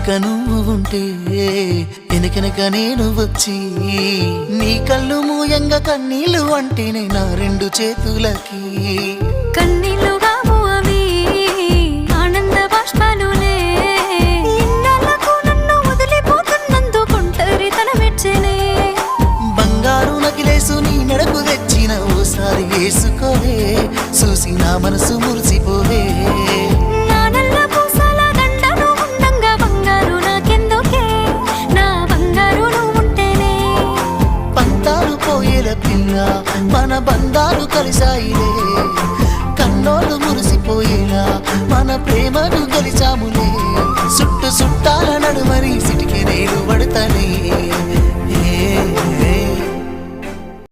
వెనుక నువ్వు ఉంటే వెనకనక నేను వచ్చి నీ కళ్ళు మూయంగా కన్నీళ్ళు అంటేనే నా రెండు చేతులకి కన్నీళ్ళుగావు అవి ఆనంద బాష్పాలులే ఇన్నాళ్ళకు నన్ను వదిలిపోతున్నందుకు ఒంటరితనం మెచ్చనే బంగారు నకిలేసు నీ మెడకు తెచ్చిన ఓసారి వేసుకోవే చూసి నా మనసు మురిసిపోవే పిల్ల మన బంధాలు కలిసాయిలే కన్నోళ్ళు మురిసిపోయేలా మన ప్రేమను కలిసాములే చుట్టాల నడుమరి సిటికి నేను పడతానే